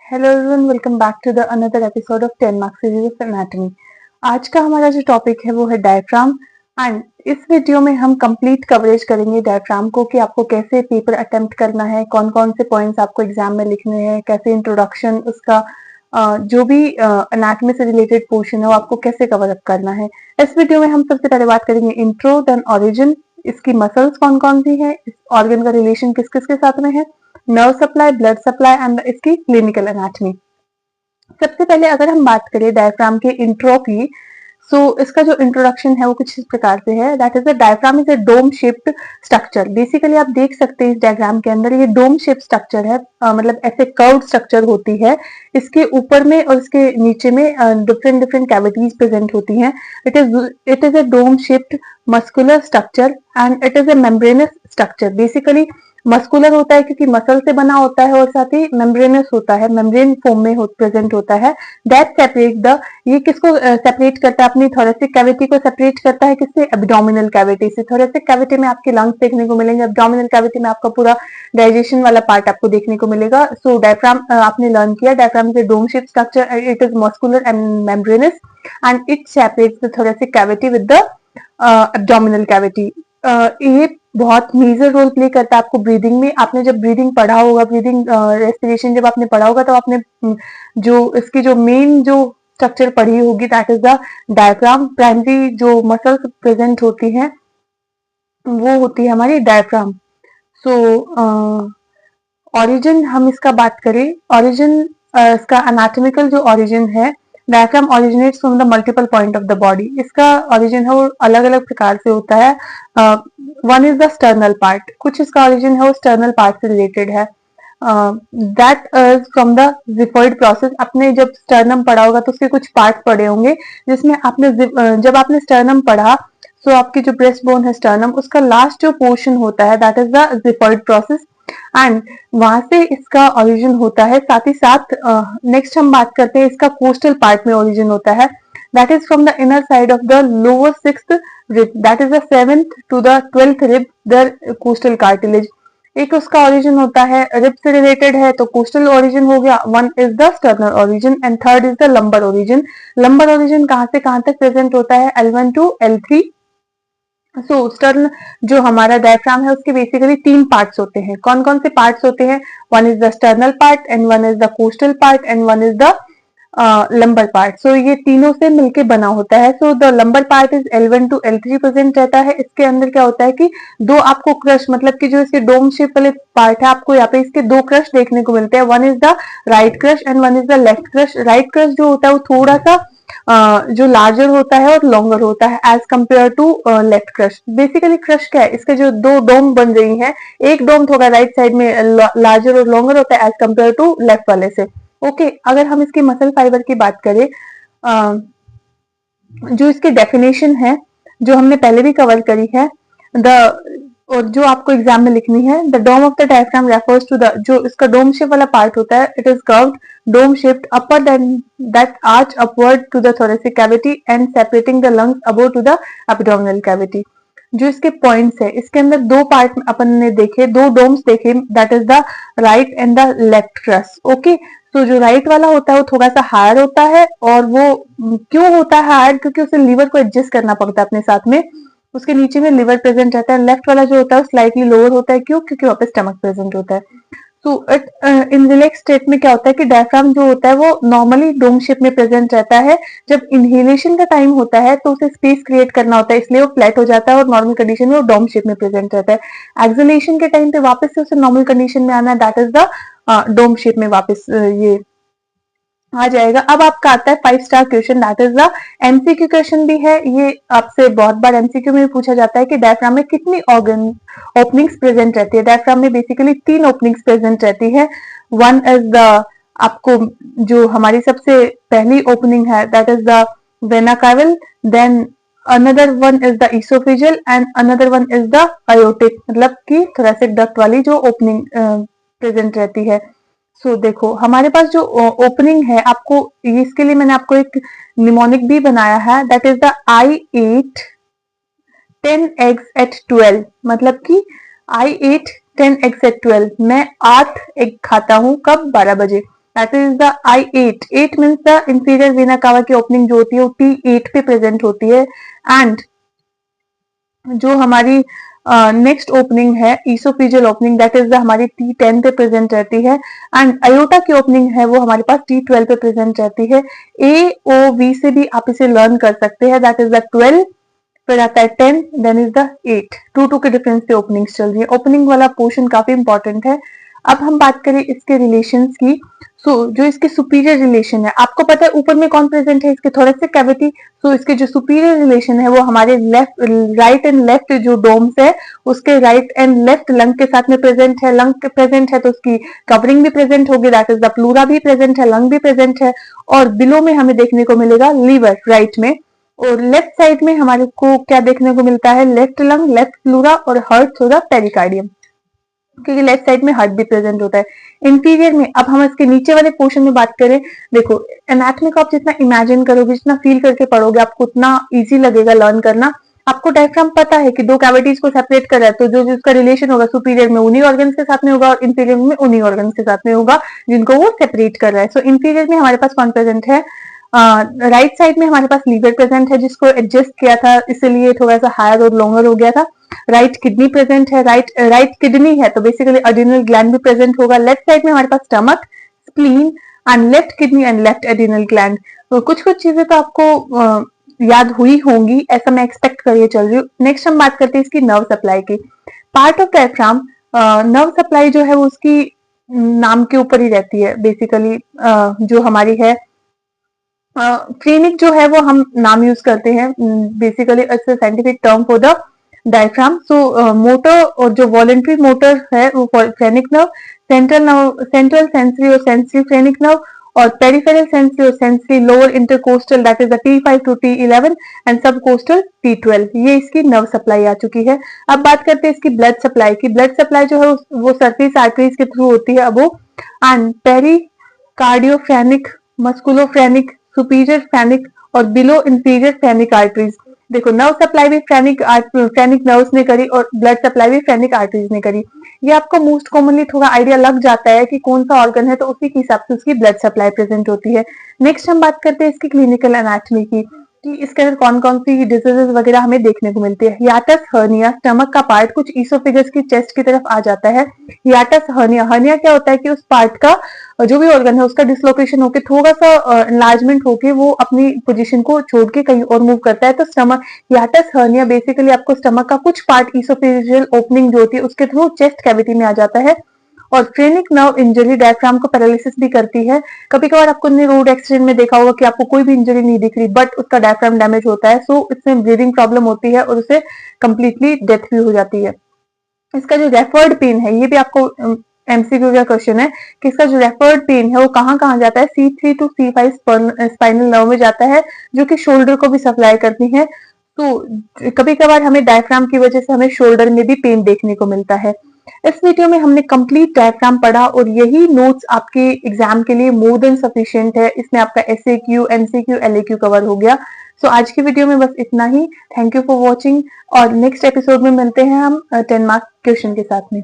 Hello everyone, welcome back to the another episode of 10 marks series of anatomy. आज का हमारा जो topic है वो है डायफ्राम। एंड इस वीडियो में हम कंप्लीट कवरेज करेंगे डायफ्राम को कि आपको कैसे पेपर अटेम्प्ट करना है, कौन कौन से पॉइंट्स आपको एग्जाम में लिखने हैं, कैसे इंट्रोडक्शन उसका जो भी एनाटॉमी से रिलेटेड पोर्शन है वो आपको कैसे कवर अप करना है। इस वीडियो में हम सबसे पहले बात करेंगे इंट्रो, देन ओरिजिन, इसकी मसल्स कौन कौन सी है, इस ऑर्गन का रिलेशन किस किस के साथ में है, nerve supply, blood supply and इसकी क्लिनिकल एनाटॉमी। सबसे पहले अगर हम बात करें डायफ्राम के इंट्रो की, सो इसका जो इंट्रोडक्शन है वो कुछ इस प्रकार से है। That is the diaphragm is a dome shaped structure. Basically आप देख सकते हैं इस डायग्राम के अंदर ये डोम शेप स्ट्रक्चर है, मतलब ऐसे कर्व्ड स्ट्रक्चर होती है। इसके ऊपर में और इसके नीचे में डिफरेंट डिफरेंट कैविटीज प्रेजेंट होती हैं। It is a dome shaped muscular structure and it is a membranous structure. Basically muscular होता है क्योंकि मसल से बना होता है, और साथ ही मेम्ब्रेनस होता है, मेम्ब्रेन फॉर्म में प्रेजेंट होता है। दैट सेपरेट द, ये किसको सेपरेट करता है, अपनी थोरेसिक कैविटी को सेपरेट करता है किससे, एब्डोमिनल कैविटी से। थोरेसिक कैविटी में आपके लंग्स देखने को मिलेंगे, एब्डोमिनल कैविटी में आपका पूरा डाइजेशन वाला पार्ट आपको देखने को मिलेगा। सो डायफ्राम आपने लर्न किया, diaphragm is a dome shape structure, it is muscular and membranous and it separates the thoracic cavity with the abdominal cavity. ये बहुत मेजर रोल प्ले करता है आपको ब्रीदिंग में। आपने जब ब्रीदिंग पढ़ा होगा, ब्रीदिंग रेस्पिरेशन जब आपने पढ़ा होगा, तो आपने जो इसकी जो मेन जो स्ट्रक्चर पढ़ी होगी, that is the diaphragm. Primary जो मसल्स प्रेजेंट होती हैं वो होती है हमारी डायफ्राम। सो ओरिजिन हम इसका बात करें, ओरिजिन इसका एनाटॉमिकल जो ओरिजिन है, diaphragm originates from the multiple point of the body. इसका ओरिजिन है वो अलग अलग प्रकार से होता है। One is the sternal part, कुछ इसका ओरिजिन है वो स्टर्नल पार्ट से रिलेटेड है। That is from the xiphoid process. आपने जब स्टर्नम पढ़ा होगा तो उसके कुछ पार्ट पढ़े होंगे, जिसमें आपने जब आपने स्टर्नम पढ़ा, तो आपकी जो ब्रेस्ट बोन है स्टर्नम, उसका लास्ट जो पोर्शन होता है that is the xiphoid process and वहां से इसका ओरिजिन होता है। साथ ही साथ नेक्स्ट हम बात करते हैं इसका कोस्टल पार्ट में ओरिजिन होता है। That is from the inner side of the lower sixth rib, that is the 7th to the 12th rib, the costal cartilage. एक उसका ओरिजिन होता है रिब से रिलेटेड है, तो कोस्टल ओरिजिन हो गया। One is the sternal origin and third is the lumbar origin. Lumbar origin कहां से कहां तक प्रेजेंट होता है, L1 to L3। So stern जो हमारा डायफ्राम है उसके बेसिकली 3 पार्ट्स होते हैं। कौन कौन से पार्ट्स होते हैं, one is the sternal part and one is the costal part and one is the lumbar part. So ये तीनों से मिलके बना होता है। So the lumbar part is L1 to L3 present रहता है। इसके अंदर क्या होता है कि दो आपको क्रश, मतलब कि जो इसके डोम शेप वाले पार्ट है, आपको यहाँ पे इसके दो क्रश देखने को मिलते हैं। One is the right crush and one is the left crush. Right crush जो होता है वो थोड़ा सा जो लार्जर होता है और लॉन्गर होता है as compare to left crus. Basically crus क्या है, इसके जो दो डोम बन रही हैं, एक डोम थोड़ा राइट साइड में लार्जर और लॉन्गर होता है एज कंपेयर टू लेफ्ट वाले से। ओके अगर हम इसकी मसल फाइबर की बात करें, जो इसकी डेफिनेशन है जो हमने पहले भी कवर करी है, द और जो आपको एग्जाम में लिखनी है, the dome of the diaphragm refers to the, जो इसका डोम शेप वाला पार्ट होता है, it is curved dome shaped upper then that arch upward to the thoracic cavity and separating the lungs above to the abdominal cavity। जो इसके points है, इसके अंदर दो पार्ट अपन ने देखे, दो डोम्स देखे, that is the right and the left crust. Okay तो जो राइट वाला होता है वो थोड़ा सा हायर होता है, और वो क्यों होता है हायर, क्योंकि उसे लीवर को एडजस्ट करना पड़ता है अपने साथ में, उसके नीचे में लिवर प्रेजेंट रहता है। लेफ्ट वाला जो होता है स्लाइटली लोअर होता है, क्यों, क्योंकि वहां पे स्टमक प्रेजेंट होता है। तो इन रिलैक्स स्टेट में क्या होता है कि डायफ्राम जो होता है वो नॉर्मली डोम शेप में प्रेजेंट रहता है। जब इनहेलेशन का टाइम होता है तो उसे स्पेस क्रिएट करना होता है, इसलिए वो फ्लैट हो जाता है और नॉर्मल कंडीशन में वो डोम शेप में प्रेजेंट रहता है। एक्सलेशन के टाइम पे वापस से उसे नॉर्मल कंडीशन में आना है, that is the dome shape में वापस ये आ जाएगा। अब आपका आता है 5 star question, that is the MCQ question भी है। ये आपसे बहुत बार एमसीक्यू में पूछा जाता है कि डायफ्राम में कितनी ऑर्गन ओपनिंग्स प्रेजेंट रहती है। डायफ्राम में बेसिकली 3 ओपनिंग्स प्रेजेंट रहती है। वन इज द, आपको जो हमारी सबसे पहली ओपनिंग है that is the vena caval, then another one is the oesophageal and another one is the aortic, मतलब कि थोरेसिक डक्ट वाली जो ओपनिंग प्रेजेंट रहती है। सो देखो हमारे पास जो ओपनिंग है, आपको इसके लिए मैंने आपको एक निमोनिक भी बनाया है, that is the I ate 10 eggs at 12, मतलब कि I ate 10 eggs at 12, मैं 8 एग खाता हूं, कब, 12 बजे। That is the I8. 8 means the inferior vena cava की ओपनिंग जो होती है वो T8 पे प्रेजेंट होती है। एंड जो हमारी नेक्स्ट ओपनिंग है oesophageal opening, that is the हमारी T10 पे प्रेजेंट रहती है। एंड अयोटा की ओपनिंग है वो हमारे पास T12 पे प्रेजेंट रहती है। AOV से भी आप इसे लर्न कर सकते हैं, दैट इज द 12, फिर आता है 10, देन इज द 8। 2 के डिफरेंस से ओपनिंग्स चल रही है। ओपनिंग वाला पोर्शन काफी इंपॉर्टेंट है। अब हम बात करें इसके रिलेशंस की। जो इसके सुपीरियर रिलेशन है, आपको पता है ऊपर में कौन प्रेजेंट है, इसके थोरेसिक कैविटी। इसके जो सुपीरियर रिलेशन है वो हमारे राइट एंड लेफ्ट जो डोम्स है उसके राइट एंड लेफ्ट लंग के साथ में प्रेजेंट है। लंग प्रेजेंट है तो उसकी कवरिंग भी प्रेजेंट होगी, दैट इज द प्लूरा भी प्रेजेंट है, लंग भी प्रेजेंट है। और बिलो में हमें देखने को मिलेगा लीवर राइट में। और लेफ्ट साइड में हमारे को क्या देखने को मिलता है, लेफ्ट लंग, लेफ्ट प्लूरा और हार्ट थ्रू द पेरिकार्डियम, क्योंकि लेफ्ट साइड में हार्ट भी प्रेजेंट होता है। इंटीरियर में अब हम इसके नीचे वाले पोर्शन में बात करें, देखो एनाटॉमी को आप जितना इमेजिन करोगे, जितना फील करके पढ़ोगे, आपको उतना इजी लगेगा लर्न करना। आपको डायफ्राम पता है कि दो कैविटीज को सेपरेट कर रहा है, तो जो जिसका रिलेशन होगा सुपीरियर में उन्हीं ऑर्गन्स के साथ में होगा और इंफीरियर में उन्हीं ऑर्गन्स के साथ में होगा जिनको वो सेपरेट कर रहा है। सो इंफीरियर में हमारे पास कौन प्रेजेंट है, राइट साइड में हमारे पास लीवर प्रेजेंट है जिसको एडजस्ट किया था, इसलिए थोड़ा सा हायर और लॉन्गर हो गया था। राइट किडनी प्रेजेंट है, राइट किडनी है तो बेसिकली एड्रिनल ग्लैंड भी प्रेजेंट होगा। लेफ्ट साइड में हमारे पास stomach, spleen and left kidney and left adrenal gland. तो कुछ चीजें तो आपको याद हुई होंगी, ऐसा मैं एक्सपेक्ट करिए चल रही हूँ। नेक्स्ट हम बात करते हैं इसकी नर्व सप्लाई की। Part of diaphragm, nerve supply जो है वो उसकी नाम के ऊपर ही रहती है बेसिकली। जो हमारी है फ्रेनिक जो है वो हम नाम यूज करते हैं, basically it's a scientific term for the diaphragm. Motor और जो वॉलेंट्री मोटर है वो फ्रेनिक नर्व, सेंट्रल सेंसरी और सेंसरी फ्रेनिक नर्व, और पेरिफेरल सेंसरी और sensory lower intercostal that is the T5 to T11 and subcostal T12। ये इसकी nerve supply आ चुकी है। अब बात करते हैं इसकी ब्लड सप्लाई की। ब्लड सप्लाई जो है वो सरफेस आर्टरीज के थ्रू होती है अब वो, and pericardiophrenic, musculophrenic, superior phrenic और बिलो इंफीरियर फेनिक आर्टरीज। देखो नर्व सप्लाई भी फेनिक नर्व्स ने करी और ब्लड सप्लाई भी फेनिक आर्टरीज ने करी। ये आपको मोस्ट कॉमनली थोड़ा आइडिया लग जाता है कि कौन सा ऑर्गन है, तो उसी के हिसाब से उसकी ब्लड सप्लाई प्रेजेंट होती है। नेक्स्ट हम बात करते हैं इसकी क्लिनिकल एनाटॉमी की, कि इसके अंदर कौन कौन सी डिजीजेस वगैरह हमें देखने को मिलती है। हियाटस हर्निया, स्टमक का पार्ट कुछ ईसोफेगस की चेस्ट की तरफ आ जाता है। हियाटस हर्निया, हर्निया क्या होता है कि उस पार्ट का जो भी ऑर्गन है उसका डिसलोकेशन होके थोड़ा सा एनलार्जमेंट होके वो अपनी पोजीशन को छोड़ के कहीं और मूव करता है। तो स्टमक, हियाटस हर्निया बेसिकली आपको स्टमक का कुछ पार्ट ईसोफेजियल ओपनिंग जो होती है उसके थ्रू चेस्ट कैविटी में आ जाता है। और फ्रेनिक नर्व इंजरी डायफ्राम को पैरालिसिस भी करती है। कभी कभार आपको रोड एक्सीडेंट में देखा होगा कि आपको कोई भी इंजरी नहीं दिख रही बट उसका डायफ्राम डैमेज होता है, सो इसमें ब्रीदिंग प्रॉब्लम होती है और उसे कंप्लीटली डेथ भी हो जाती है। इसका जो रेफर्ड पेन है, ये भी आपको एमसीक्यू का क्वेश्चन है कि इसका जो रेफर्ड पेन है वो कहाँ कहाँ जाता है, C3 to C5 spinal nerve में जाता है जो कि शोल्डर को भी सप्लाई करती है। तो कभी कभार हमें डायफ्राम की वजह से हमें शोल्डर में भी पेन देखने को मिलता है। इस वीडियो में हमने कंप्लीट डायफ्राम पढ़ा और यही नोट्स आपके एग्जाम के लिए मोर देन सफिशिएंट है। इसमें आपका SAQ, MCQ, LAQ कवर हो गया। आज की वीडियो में बस इतना ही। थैंक यू फॉर वॉचिंग और नेक्स्ट एपिसोड में मिलते हैं हम 10 मार्क्स क्वेश्चन के साथ में।